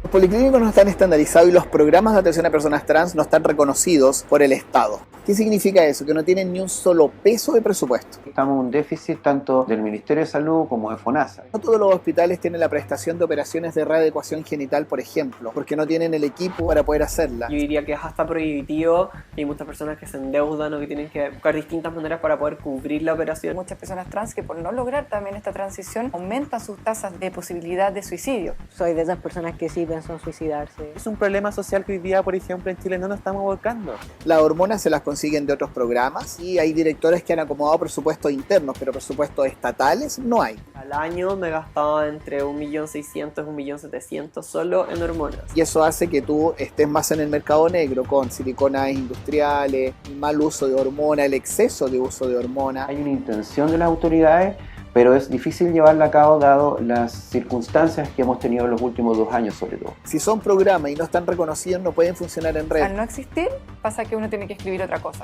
Los policlínicos no están estandarizados y los programas de atención a personas trans no están reconocidos por el Estado. ¿Qué significa eso? Que no tienen ni un solo peso de presupuesto. Estamos en un déficit tanto del Ministerio de Salud como de FONASA. No todos los hospitales tienen la prestación de operaciones de readecuación genital, por ejemplo, porque no tienen el equipo para poder hacerla. Yo diría que es hasta prohibitivo y hay muchas personas que se endeudan o que tienen que buscar distintas maneras para poder cubrir la operación. Muchas personas trans que por no lograr también esta transición aumentan sus tasas de posibilidad de suicidio. Soy de esas personas que sí piensan suicidarse. Es un problema social que hoy día, por ejemplo, en Chile no nos estamos abordando. Las hormonas se las consiguen de otros programas y hay directores que han acomodado presupuestos internos, pero presupuestos estatales no hay. Al año me gastaba entre 1.600.000 y 1.700.000 solo en hormonas. Y eso hace que tú estés más en el mercado negro con siliconas industriales, el mal uso de hormonas, el exceso de uso de hormonas. Hay una intención de las autoridades, pero es difícil llevarla a cabo dado las circunstancias que hemos tenido en los últimos 2 años sobre todo. Si son programas y no están reconocidos, no pueden funcionar en red. Al no existir, pasa que uno tiene que escribir otra cosa.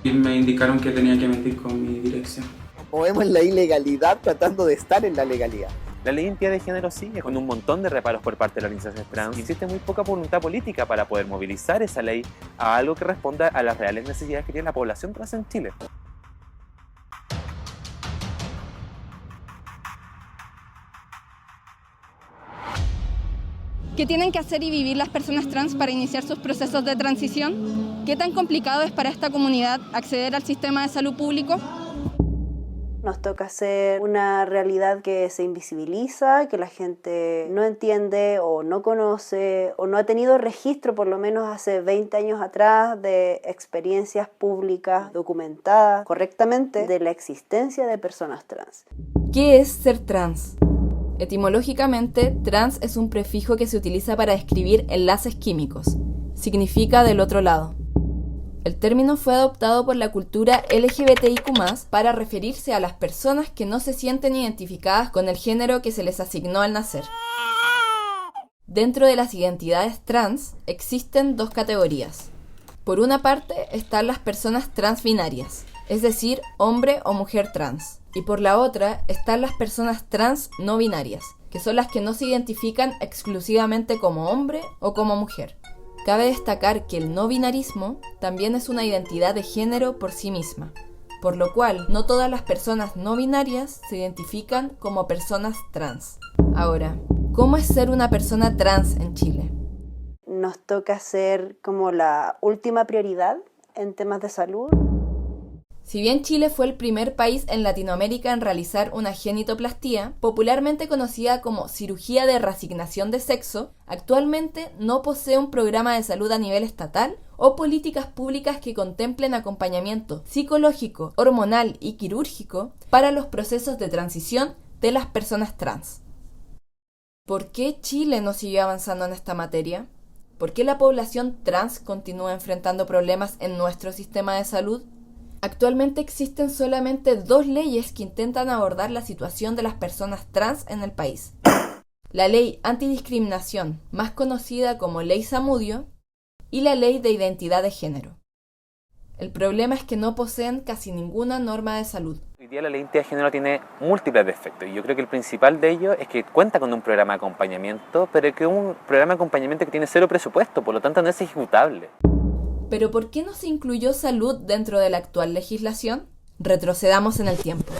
Y me indicaron que tenía que mentir con mi dirección. Movemos la ilegalidad tratando de estar en la legalidad. La ley de identidad de género sigue con un montón de reparos por parte de las organizaciones trans. Existe muy poca voluntad política para poder movilizar esa ley a algo que responda a las reales necesidades que tiene la población trans en Chile. ¿Qué tienen que hacer y vivir las personas trans para iniciar sus procesos de transición? ¿Qué tan complicado es para esta comunidad acceder al sistema de salud público? Nos toca hacer una realidad que se invisibiliza, que la gente no entiende o no conoce o no ha tenido registro, por lo menos hace 20 años atrás, de experiencias públicas documentadas correctamente de la existencia de personas trans. ¿Qué es ser trans? Etimológicamente, trans es un prefijo que se utiliza para describir enlaces químicos. Significa del otro lado. El término fue adoptado por la cultura LGBTIQ+, para referirse a las personas que no se sienten identificadas con el género que se les asignó al nacer. Dentro de las identidades trans existen 2 categorías. Por una parte están las personas transbinarias, es decir, hombre o mujer trans. Y por la otra están las personas trans no binarias, que son las que no se identifican exclusivamente como hombre o como mujer. Cabe destacar que el no binarismo también es una identidad de género por sí misma, por lo cual no todas las personas no binarias se identifican como personas trans. Ahora, ¿cómo es ser una persona trans en Chile? Nos toca ser como la última prioridad en temas de salud. Si bien Chile fue el primer país en Latinoamérica en realizar una genitoplastía, popularmente conocida como cirugía de reasignación de sexo, actualmente no posee un programa de salud a nivel estatal o políticas públicas que contemplen acompañamiento psicológico, hormonal y quirúrgico para los procesos de transición de las personas trans. ¿Por qué Chile no siguió avanzando en esta materia? ¿Por qué la población trans continúa enfrentando problemas en nuestro sistema de salud? Actualmente existen solamente 2 leyes que intentan abordar la situación de las personas trans en el país. La Ley Antidiscriminación, más conocida como Ley Zamudio, y la Ley de Identidad de Género. El problema es que no poseen casi ninguna norma de salud. Hoy día la ley de identidad de género tiene múltiples defectos y yo creo que el principal de ellos es que cuenta con un programa de acompañamiento, pero que es un programa de acompañamiento que tiene 0 presupuesto, por lo tanto no es ejecutable. ¿Pero por qué no se incluyó salud dentro de la actual legislación? Retrocedamos en el tiempo.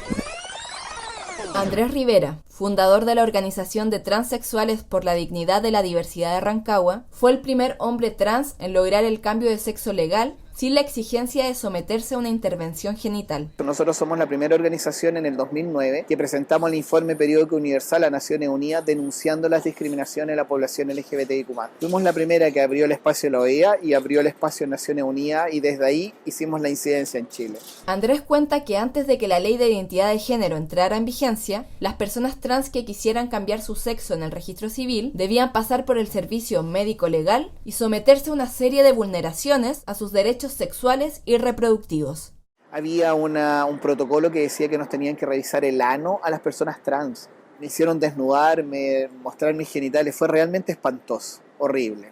Andrés Rivera, fundador de la Organización de Transexuales por la Dignidad de la Diversidad de Rancagua, fue el primer hombre trans en lograr el cambio de sexo legal sin la exigencia de someterse a una intervención genital. Nosotros somos la primera organización en el 2009 que presentamos el informe periódico universal a Naciones Unidas denunciando las discriminaciones de la población LGBTIQ+. Fuimos la primera que abrió el espacio en la OEA y abrió el espacio en Naciones Unidas y desde ahí hicimos la incidencia en Chile. Andrés cuenta que antes de que la ley de identidad de género entrara en vigencia, las personas trans que quisieran cambiar su sexo en el registro civil debían pasar por el servicio médico legal y someterse a una serie de vulneraciones a sus derechos sexuales y reproductivos. Había un protocolo que decía que nos tenían que revisar el ano a las personas trans. Me hicieron desnudarme, mostrar mis genitales, fue realmente espantoso, horrible.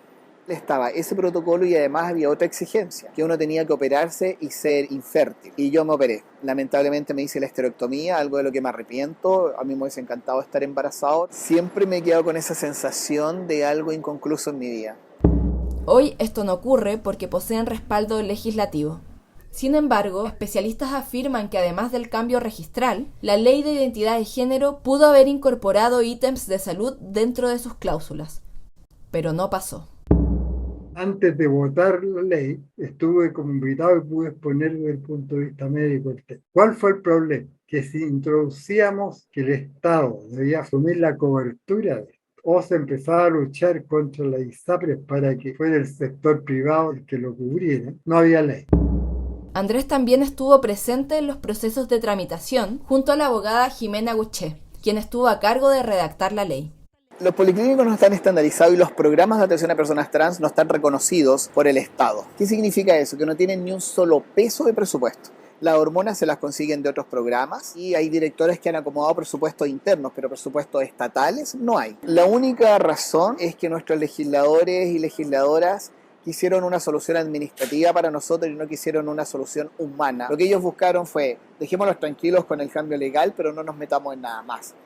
Estaba ese protocolo y además había otra exigencia, que uno tenía que operarse y ser infértil. Y yo me operé. Lamentablemente me hice la esterectomía, algo de lo que me arrepiento. A mí me hubiese encantado estar embarazado. Siempre me he quedado con esa sensación de algo inconcluso en mi vida. Hoy esto no ocurre porque poseen respaldo legislativo. Sin embargo, especialistas afirman que además del cambio registral, la ley de identidad de género pudo haber incorporado ítems de salud dentro de sus cláusulas. Pero no pasó. Antes de votar la ley, estuve como invitado y pude exponer desde el punto de vista médico el tema. ¿Cuál fue el problema? Que si introducíamos que el Estado debía asumir la cobertura de esto, o se empezaba a luchar contra la ISAPRES para que fuera el sector privado el que lo cubriera, no había ley. Andrés también estuvo presente en los procesos de tramitación junto a la abogada Jimena Guché, quien estuvo a cargo de redactar la ley. Los policlínicos no están estandarizados y los programas de atención a personas trans no están reconocidos por el Estado. ¿Qué significa eso? Que no tienen ni un solo peso de presupuesto. Las hormonas se las consiguen de otros programas y hay directores que han acomodado presupuestos internos, pero presupuestos estatales no hay. La única razón es que nuestros legisladores y legisladoras quisieron una solución administrativa para nosotros y no quisieron una solución humana. Lo que ellos buscaron fue, dejémoslos tranquilos con el cambio legal, pero no nos metamos en nada más.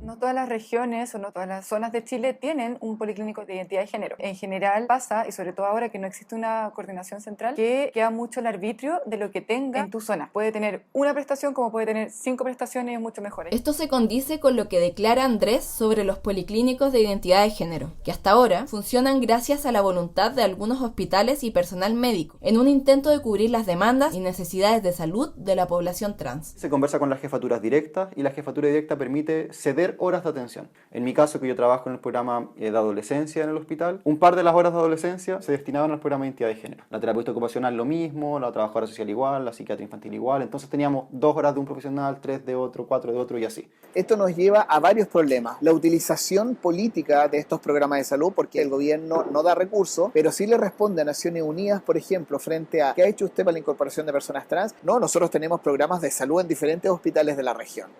No todas las regiones o no todas las zonas de Chile tienen un policlínico de identidad de género. En general pasa, y sobre todo ahora que no existe una coordinación central, que queda mucho el arbitrio de lo que tenga en tu zona. Puede tener una prestación como puede tener 5 prestaciones mucho mejores. Esto se condice con lo que declara Andrés sobre los policlínicos de identidad de género, que hasta ahora funcionan gracias a la voluntad de algunos hospitales y personal médico, en un intento de cubrir las demandas y necesidades de salud de la población trans. Se conversa con las jefaturas directas y la jefatura directa permite ceder horas de atención. En mi caso, que yo trabajo en el programa de adolescencia en el hospital, un par de las horas de adolescencia se destinaban al programa de identidad de género. La terapeuta ocupacional lo mismo, la trabajadora social igual, la psiquiatra infantil igual. Entonces teníamos 2 horas de un profesional, 3 de otro, 4 de otro y así. Esto nos lleva a varios problemas. La utilización política de estos programas de salud, porque el gobierno no da recursos, pero sí le responde a Naciones Unidas, por ejemplo, frente a ¿qué ha hecho usted para la incorporación de personas trans? No, nosotros tenemos programas de salud en diferentes hospitales de la región.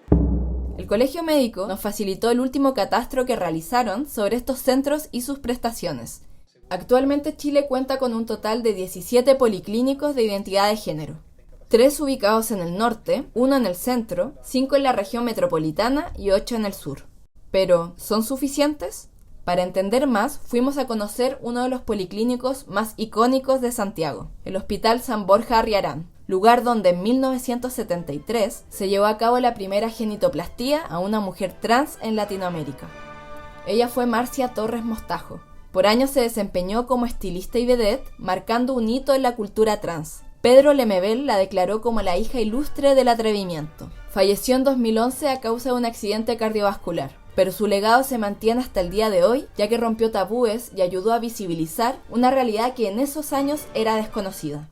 El Colegio Médico nos facilitó el último catastro que realizaron sobre estos centros y sus prestaciones. Actualmente Chile cuenta con un total de 17 policlínicos de identidad de género. 3 ubicados en el norte, 1 en el centro, 5 en la región metropolitana y 8 en el sur. Pero, ¿son suficientes? Para entender más, fuimos a conocer uno de los policlínicos más icónicos de Santiago, el Hospital San Borja Arriarán, lugar donde en 1973 se llevó a cabo la primera genitoplastía a una mujer trans en Latinoamérica. Ella fue Marcia Torres Mostajo. Por años se desempeñó como estilista y vedette, marcando un hito en la cultura trans. Pedro Lemebel la declaró como la hija ilustre del atrevimiento. Falleció en 2011 a causa de un accidente cardiovascular, pero su legado se mantiene hasta el día de hoy, ya que rompió tabúes y ayudó a visibilizar una realidad que en esos años era desconocida.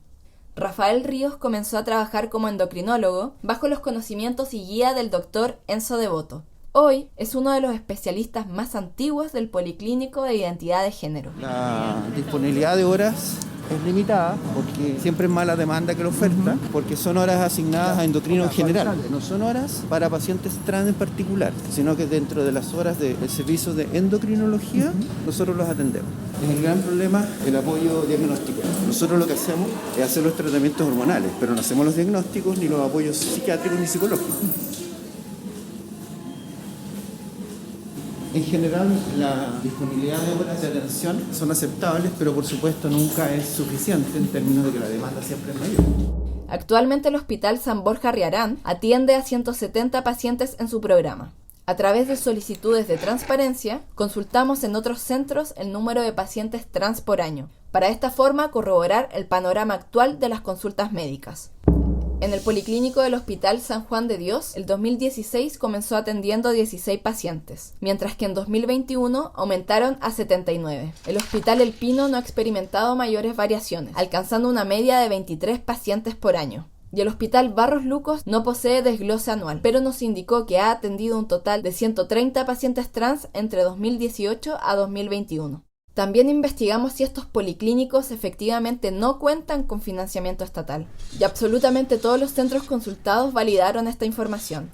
Rafael Ríos comenzó a trabajar como endocrinólogo bajo los conocimientos y guía del doctor Enzo Devoto. Hoy es uno de los especialistas más antiguos del Policlínico de Identidad de Género. La disponibilidad de horas es limitada porque siempre es más la demanda que la oferta, porque son horas asignadas a endocrino en general, no son horas para pacientes trans en particular, sino que dentro de las horas del servicio de endocrinología nosotros los atendemos. Es el gran problema el apoyo diagnóstico. Nosotros lo que hacemos es hacer los tratamientos hormonales, pero no hacemos los diagnósticos ni los apoyos psiquiátricos ni psicológicos. En general, la disponibilidad de horas de atención son aceptables, pero por supuesto nunca es suficiente en términos de que la demanda siempre es mayor. Actualmente el Hospital San Borja Arriarán atiende a 170 pacientes en su programa. A través de solicitudes de transparencia, consultamos en otros centros el número de pacientes trans por año, para de esta forma corroborar el panorama actual de las consultas médicas. En el Policlínico del Hospital San Juan de Dios, el 2016 comenzó atendiendo 16 pacientes, mientras que en 2021 aumentaron a 79. El Hospital El Pino no ha experimentado mayores variaciones, alcanzando una media de 23 pacientes por año. Y el Hospital Barros Lucos no posee desglose anual, pero nos indicó que ha atendido un total de 130 pacientes trans entre 2018 a 2021. También investigamos si estos policlínicos efectivamente no cuentan con financiamiento estatal, y absolutamente todos los centros consultados validaron esta información.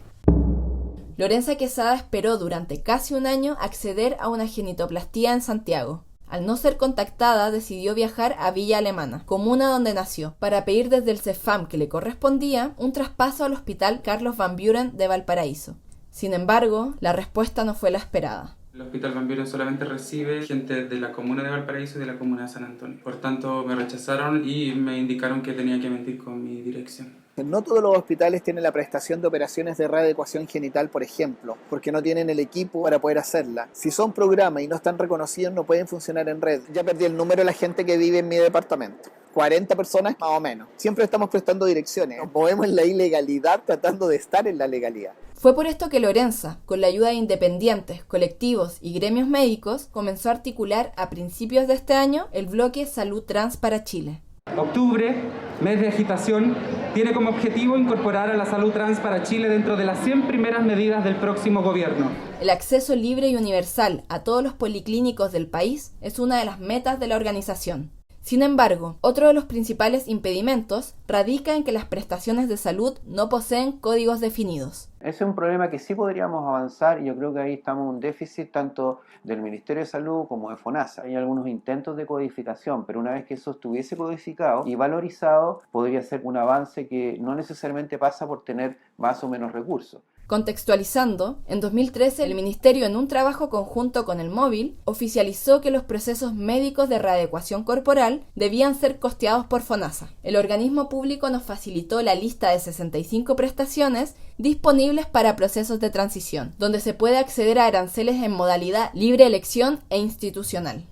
Lorenza Quesada esperó durante casi un año acceder a una genitoplastía en Santiago. Al no ser contactada, decidió viajar a Villa Alemana, comuna donde nació, para pedir desde el CEFAM que le correspondía un traspaso al Hospital Carlos Van Buren de Valparaíso. Sin embargo, la respuesta no fue la esperada. El Hospital Van Buren solamente recibe gente de la comuna de Valparaíso y de la comuna de San Antonio. Por tanto, me rechazaron y me indicaron que tenía que mentir con mi dirección. No todos los hospitales tienen la prestación de operaciones de readecuación genital, por ejemplo, porque no tienen el equipo para poder hacerla. Si son programas y no están reconocidos, no pueden funcionar en red. Ya perdí el número de la gente que vive en mi departamento. 40 personas más o menos. Siempre estamos prestando direcciones. Nos movemos en la ilegalidad tratando de estar en la legalidad. Fue por esto que Lorenza, con la ayuda de independientes, colectivos y gremios médicos, comenzó a articular a principios de este año el bloque Salud Trans para Chile. Octubre, mes de agitación, tiene como objetivo incorporar a la salud trans para Chile dentro de las 100 primeras medidas del próximo gobierno. El acceso libre y universal a todos los policlínicos del país es una de las metas de la organización. Sin embargo, otro de los principales impedimentos radica en que las prestaciones de salud no poseen códigos definidos. Ese es un problema que sí podríamos avanzar y yo creo que ahí estamos en un déficit tanto del Ministerio de Salud como de FONASA. Hay algunos intentos de codificación, pero una vez que eso estuviese codificado y valorizado, podría ser un avance que no necesariamente pasa por tener más o menos recursos. Contextualizando, en 2013 el Ministerio, en un trabajo conjunto con el Móvil, oficializó que los procesos médicos de readecuación corporal debían ser costeados por FONASA. El organismo público nos facilitó la lista de 65 prestaciones disponibles para procesos de transición, donde se puede acceder a aranceles en modalidad libre elección e institucional.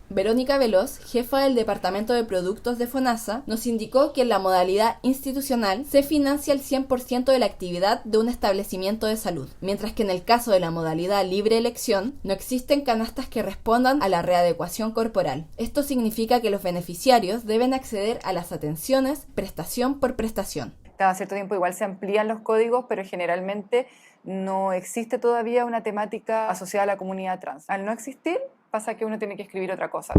Verónica Veloz, jefa del Departamento de Productos de FONASA, nos indicó que en la modalidad institucional se financia el 100% de la actividad de un establecimiento de salud, mientras que en el caso de la modalidad libre elección no existen canastas que respondan a la readecuación corporal. Esto significa que los beneficiarios deben acceder a las atenciones prestación por prestación. Cada cierto tiempo igual se amplían los códigos, pero generalmente no existe todavía una temática asociada a la comunidad trans. Al no existir, pasa que uno tiene que escribir otra cosa.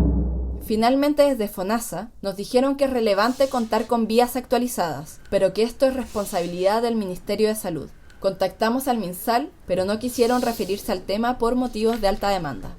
Finalmente, desde FONASA nos dijeron que es relevante contar con vías actualizadas, pero que esto es responsabilidad del Ministerio de Salud. Contactamos al MinSal, pero no quisieron referirse al tema por motivos de alta demanda.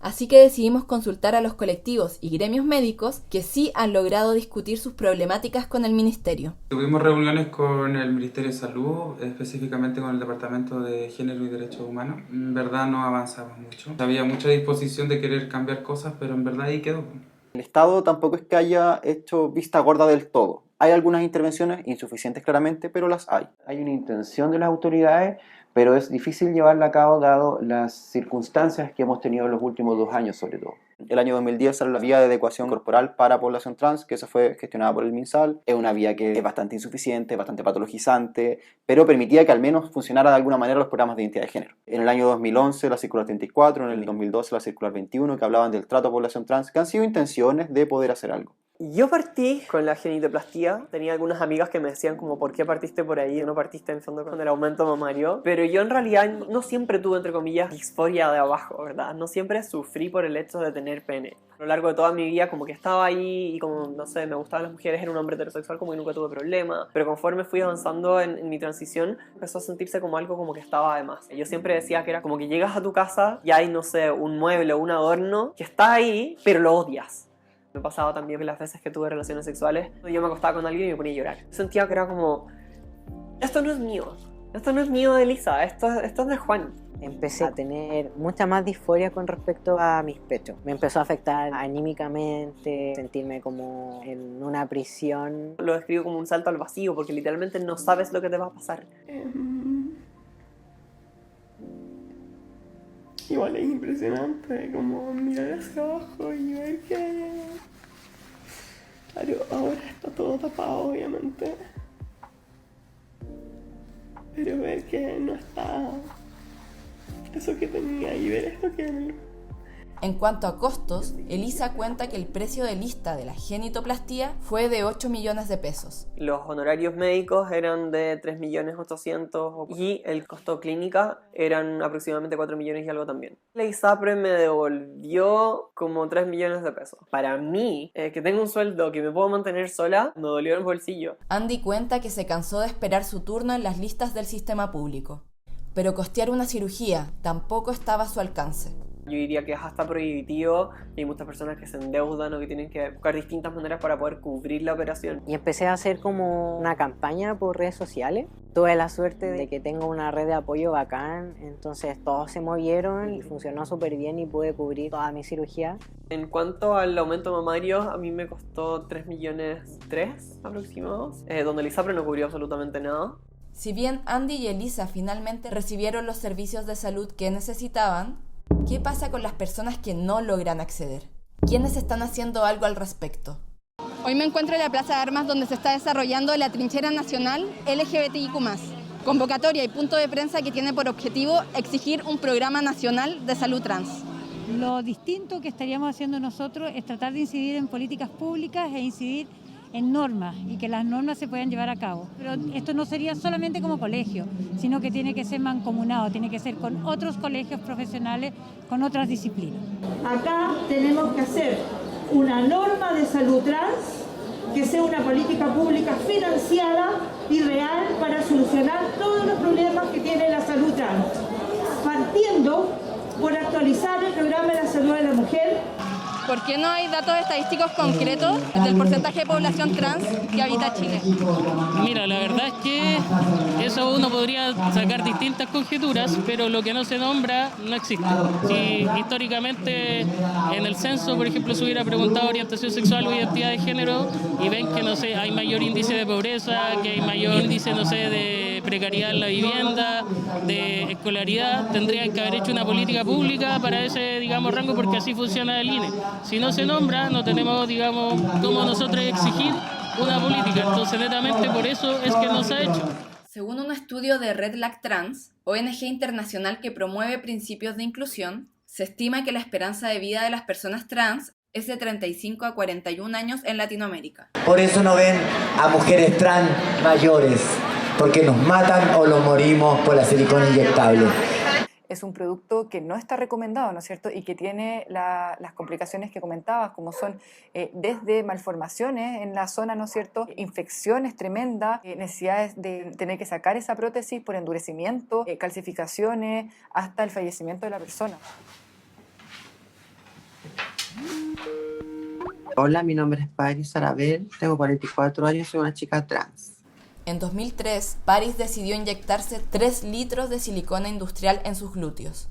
Así que decidimos consultar a los colectivos y gremios médicos que sí han logrado discutir sus problemáticas con el Ministerio. Tuvimos reuniones con el Ministerio de Salud, específicamente con el Departamento de Género y Derechos Humanos. En verdad no avanzamos mucho. Había mucha disposición de querer cambiar cosas, pero en verdad ahí quedó. El Estado tampoco es que haya hecho vista gorda del todo. Hay algunas intervenciones insuficientes claramente, pero las hay. Hay una intención de las autoridades, pero es difícil llevarla a cabo dado las circunstancias que hemos tenido en los últimos 2 años sobre todo. El año 2010 salió la vía de adecuación corporal para población trans, que esa fue gestionada por el MinSal. Es una vía que es bastante insuficiente, bastante patologizante, pero permitía que al menos funcionara de alguna manera los programas de identidad de género. En el año 2011 la circular 34, en el 2012 la circular 21, que hablaban del trato a población trans, que han sido intenciones de poder hacer algo. Yo partí con la genitoplastía. Tenía algunas amigas que me decían como ¿por qué partiste por ahí? No partiste en el fondo con el aumento mamario. Pero yo en realidad no siempre tuve, entre comillas, disforia de abajo, ¿verdad? No siempre sufrí por el hecho de tener pene. A lo largo de toda mi vida como que estaba ahí y como, no sé, me gustaban las mujeres, era un hombre heterosexual, como que nunca tuve problema. Pero conforme fui avanzando en mi transición, empezó a sentirse como algo como que estaba de más. Yo siempre decía que era como que llegas a tu casa y hay, no sé, un mueble o un adorno que está ahí, pero lo odias. Me pasaba también que las veces que tuve relaciones sexuales, yo me acostaba con alguien y me ponía a llorar. Sentía que era como, esto no es mío de Elisa, esto es de Juan. Empecé a tener mucha más disforia con respecto a mis pechos. Me empezó a afectar anímicamente, sentirme como en una prisión. Lo describo como un salto al vacío, porque literalmente no sabes lo que te va a pasar. Igual es impresionante como mirar hacia abajo y ver que... Claro, ahora está todo tapado, obviamente. Pero ver que no está eso que tenía y ver esto que... En cuanto a costos, Elisa cuenta que el precio de lista de la genitoplastía fue de 8 millones de pesos. Los honorarios médicos eran de 3.800.000 y el costo clínica eran aproximadamente 4 millones y algo también. La ISAPRE me devolvió como 3 millones de pesos. Para mí, que tengo un sueldo que me puedo mantener sola, me dolió el bolsillo. Andy cuenta que se cansó de esperar su turno en las listas del sistema público. Pero costear una cirugía tampoco estaba a su alcance. Yo diría que es hasta prohibitivo y hay muchas personas que se endeudan o que tienen que buscar distintas maneras para poder cubrir la operación. Y empecé a hacer como una campaña por redes sociales. Tuve la suerte de que tengo una red de apoyo bacán, entonces todos se movieron y funcionó súper bien y pude cubrir toda mi cirugía. En cuanto al aumento mamario, a mí me costó 3,3 millones aproximados, donde el ISAPRE no cubrió absolutamente nada. Si bien Andy y Elisa finalmente recibieron los servicios de salud que necesitaban, ¿qué pasa con las personas que no logran acceder? ¿Quiénes están haciendo algo al respecto? Hoy me encuentro en la Plaza de Armas donde se está desarrollando la trinchera nacional LGBTIQ+, convocatoria y punto de prensa que tiene por objetivo exigir un programa nacional de salud trans. Lo distinto que estaríamos haciendo nosotros es tratar de incidir en políticas públicas e incidir en normas y que las normas se puedan llevar a cabo. Pero esto no sería solamente como colegio, sino que tiene que ser mancomunado, tiene que ser con otros colegios profesionales, con otras disciplinas. Acá tenemos que hacer una norma de salud trans que sea una política pública financiada y real para solucionar todos los problemas que tiene la salud trans, partiendo por actualizar el programa de la salud de la mujer. ¿Por qué no hay datos estadísticos concretos del porcentaje de población trans que habita Chile? Mira, la verdad es que eso uno podría sacar distintas conjeturas, pero lo que no se nombra no existe. Si históricamente en el censo, por ejemplo, se hubiera preguntado orientación sexual o identidad de género y ven que, no sé, hay mayor índice de pobreza, que hay mayor índice, no sé, de precariedad en la vivienda, de escolaridad, tendrían que haber hecho una política pública para ese, digamos, rango, porque así funciona el INE. Si no se nombra, no tenemos, digamos, como nosotros exigir una política. Entonces, netamente por eso es que no se ha hecho. Según un estudio de Red Lag Trans, ONG internacional que promueve principios de inclusión, se estima que la esperanza de vida de las personas trans es de 35 a 41 años en Latinoamérica. Por eso no ven a mujeres trans mayores, porque nos matan o los morimos por la silicona inyectable. Es un producto que no está recomendado, ¿no es cierto? Y que tiene las complicaciones que comentabas, como son desde malformaciones en la zona, ¿no es cierto? Infecciones tremendas, necesidades de tener que sacar esa prótesis por endurecimiento, calcificaciones, hasta el fallecimiento de la persona. Hola, mi nombre es Paris Arabel, tengo 44 años, soy una chica trans. En 2003, Paris decidió inyectarse 3 litros de silicona industrial en sus glúteos.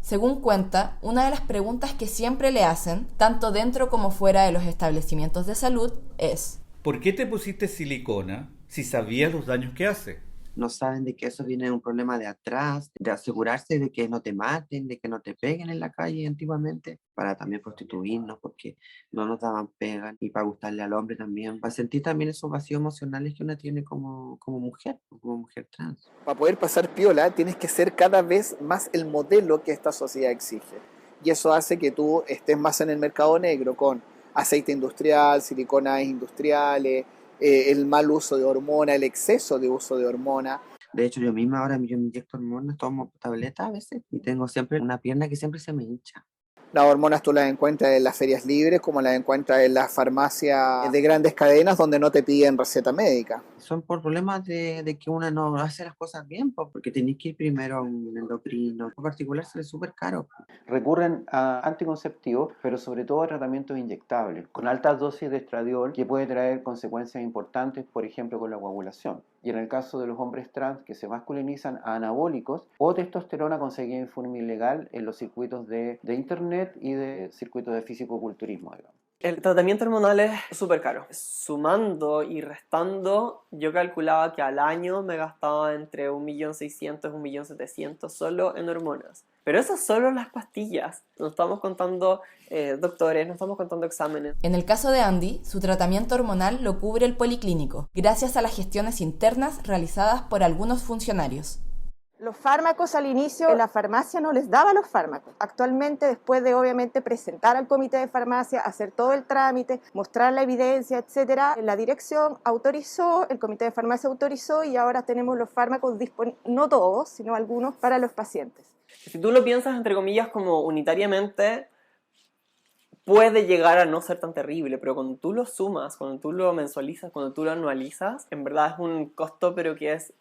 Según cuenta, una de las preguntas que siempre le hacen, tanto dentro como fuera de los establecimientos de salud, es: ¿por qué te pusiste silicona si sabías los daños que hace? No saben de que eso viene de un problema de atrás, de asegurarse de que no te maten, de que no te peguen en la calle antiguamente, para también prostituirnos, porque no nos daban pegas, y para gustarle al hombre también, para sentir también esos vacíos emocionales que uno tiene como mujer trans. Para poder pasar piola tienes que ser cada vez más el modelo que esta sociedad exige. Y eso hace que tú estés más en el mercado negro con aceite industrial, siliconas industriales, el mal uso de hormona, el exceso de uso de hormona. De hecho, yo misma ahora me inyecto hormonas, tomo tabletas a veces y tengo siempre una pierna que siempre se me hincha. Las hormonas tú las encuentras en las ferias libres, como las encuentras en las farmacias de grandes cadenas donde no te piden receta médica. Son por problemas de que uno no hace las cosas bien, porque tenés que ir primero a un endocrino. En particular sale súper caro. Recurren a anticonceptivos, pero sobre todo a tratamientos inyectables, con altas dosis de estradiol, que puede traer consecuencias importantes, por ejemplo, con la coagulación. Y en el caso de los hombres trans que se masculinizan, a anabólicos o testosterona conseguida en forma ilegal en los circuitos de internet y de circuitos de fisicoculturismo, digamos. El tratamiento hormonal es súper caro. Sumando y restando, yo calculaba que al año me gastaba entre 1.600.000 y 1.700.000 solo en hormonas. Pero eso solo las pastillas. No estamos contando doctores, no estamos contando exámenes. En el caso de Andy, su tratamiento hormonal lo cubre el policlínico, gracias a las gestiones internas realizadas por algunos funcionarios. Los fármacos al inicio en la farmacia no les daba los fármacos. Actualmente, después de obviamente presentar al comité de farmacia, hacer todo el trámite, mostrar la evidencia, etcétera, la dirección autorizó, el comité de farmacia autorizó y ahora tenemos los fármacos disponibles, no todos, sino algunos para los pacientes. Si tú lo piensas entre comillas como unitariamente, puede llegar a no ser tan terrible, pero cuando tú lo sumas, cuando tú lo mensualizas, cuando tú lo anualizas, en verdad es un costo pero que es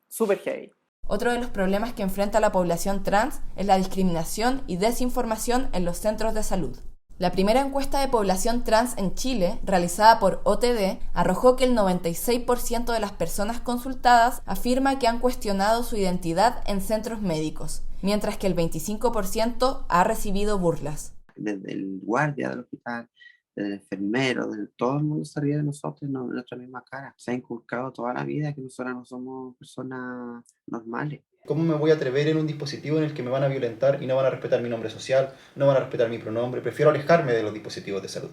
súper heavy. Otro de los problemas que enfrenta la población trans es la discriminación y desinformación en los centros de salud. La primera encuesta de población trans en Chile, realizada por OTD, arrojó que el 96% de las personas consultadas afirma que han cuestionado su identidad en centros médicos, mientras que el 25% ha recibido burlas. Desde el guardia del hospital, del enfermero, todo el mundo se ríe de nosotros, de nuestra misma cara. Se ha inculcado toda la vida que nosotros no somos personas normales. ¿Cómo me voy a atrever en un dispositivo en el que me van a violentar y no van a respetar mi nombre social, no van a respetar mi pronombre? Prefiero alejarme de los dispositivos de salud.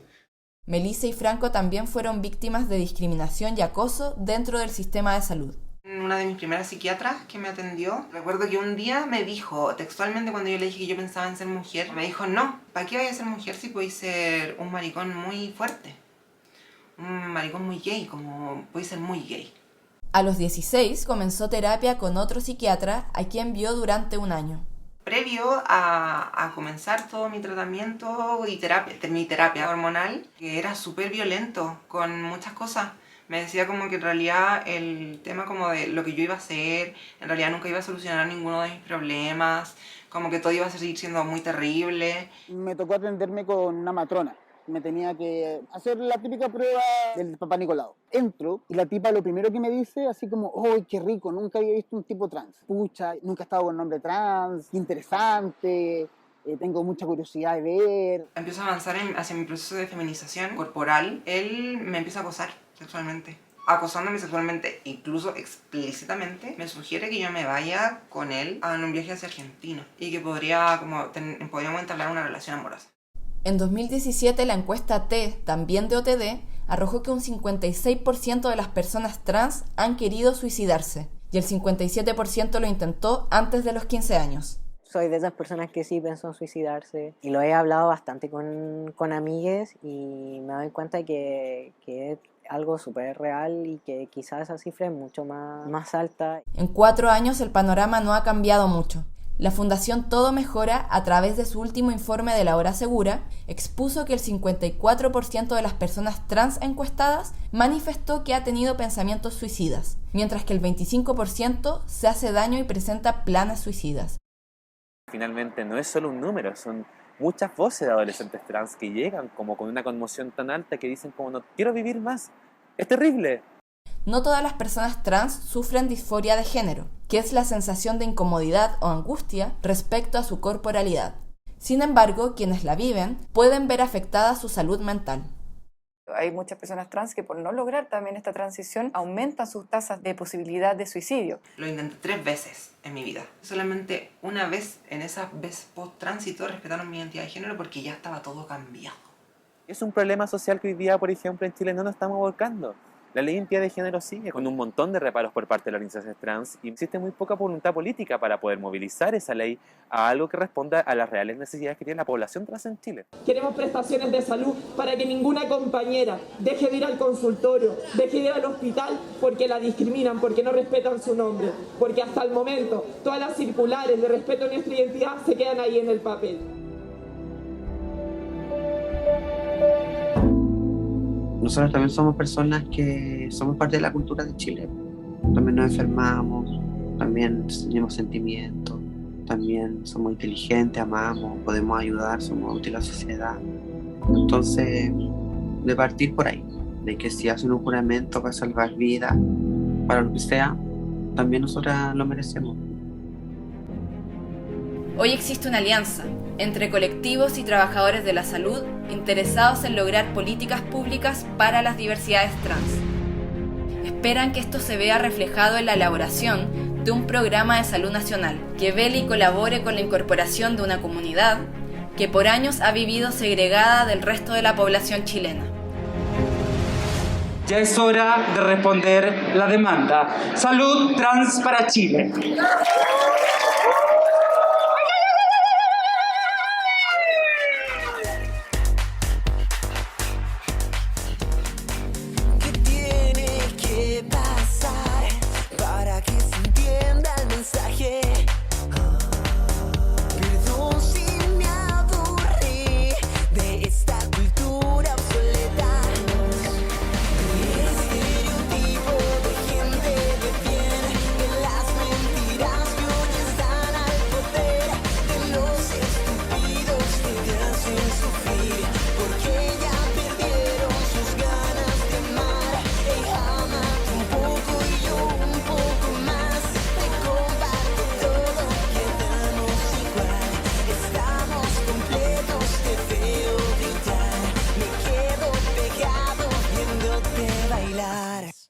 Melissa y Franco también fueron víctimas de discriminación y acoso dentro del sistema de salud. Una de mis primeras psiquiatras que me atendió, recuerdo que un día me dijo, textualmente cuando yo le dije que yo pensaba en ser mujer, me dijo, no, ¿para qué vayas a ser mujer si podéis ser un maricón muy fuerte? Un maricón muy gay, como podéis ser muy gay. A los 16 comenzó terapia con otro psiquiatra a quien vio durante un año. Previo a comenzar todo mi tratamiento y mi terapia hormonal, que era súper violento con muchas cosas. Me decía como que en realidad el tema como de lo que yo iba a hacer, en realidad nunca iba a solucionar ninguno de mis problemas, como que todo iba a seguir siendo muy terrible. Me tocó atenderme con una matrona. Me tenía que hacer la típica prueba del papá Nicolau. Entro y la tipa lo primero que me dice, así como, ¡ay, qué rico! Nunca había visto un tipo trans. Pucha, nunca he estado con nombre trans, qué interesante, tengo mucha curiosidad de ver. Empiezo a avanzar hacia mi proceso de feminización corporal. Él me empieza a acosar sexualmente. Acosándome sexualmente, incluso explícitamente, me sugiere que yo me vaya con él en un viaje hacia Argentina y que podríamos entablar una relación amorosa. En 2017, la encuesta T, también de OTD, arrojó que un 56% de las personas trans han querido suicidarse y el 57% lo intentó antes de los 15 años. Soy de esas personas que sí pensó en suicidarse y lo he hablado bastante con amigues y me doy cuenta que es algo súper real y que quizás esa cifra es mucho más alta. En 4 años el panorama no ha cambiado mucho. La Fundación Todo Mejora, a través de su último informe de la hora segura, expuso que el 54% de las personas trans encuestadas manifestó que ha tenido pensamientos suicidas, mientras que el 25% se hace daño y presenta planes suicidas. Finalmente no es solo un número, son muchas voces de adolescentes trans que llegan como con una conmoción tan alta que dicen como no quiero vivir más, es terrible. No todas las personas trans sufren disforia de género, que es la sensación de incomodidad o angustia respecto a su corporalidad. Sin embargo, quienes la viven pueden ver afectada su salud mental. Hay muchas personas trans que por no lograr también esta transición aumentan sus tasas de posibilidad de suicidio. Lo intenté 3 veces en mi vida. Solamente una vez en esa vez post-tránsito respetaron mi identidad de género porque ya estaba todo cambiado. Es un problema social que hoy día, por ejemplo, en Chile no nos estamos volcando. La ley de identidad de género sigue con un montón de reparos por parte de las organizaciones trans y existe muy poca voluntad política para poder movilizar esa ley a algo que responda a las reales necesidades que tiene la población trans en Chile. Queremos prestaciones de salud para que ninguna compañera deje de ir al consultorio, deje de ir al hospital porque la discriminan, porque no respetan su nombre, porque hasta el momento todas las circulares de respeto a nuestra identidad se quedan ahí en el papel. Nosotros también somos personas que somos parte de la cultura de Chile. También nos enfermamos, también tenemos sentimientos, también somos inteligentes, amamos, podemos ayudar, somos útiles a la sociedad. Entonces, de partir por ahí, de que si hacen un juramento para salvar vidas, para lo que sea, también nosotras lo merecemos. Hoy existe una alianza entre colectivos y trabajadores de la salud interesados en lograr políticas públicas para las diversidades trans. Esperan que esto se vea reflejado en la elaboración de un programa de salud nacional que vele y colabore con la incorporación de una comunidad que por años ha vivido segregada del resto de la población chilena. Ya es hora de responder la demanda. Salud trans para Chile. Estereotipo de gente de bien, que las mentiras bailar.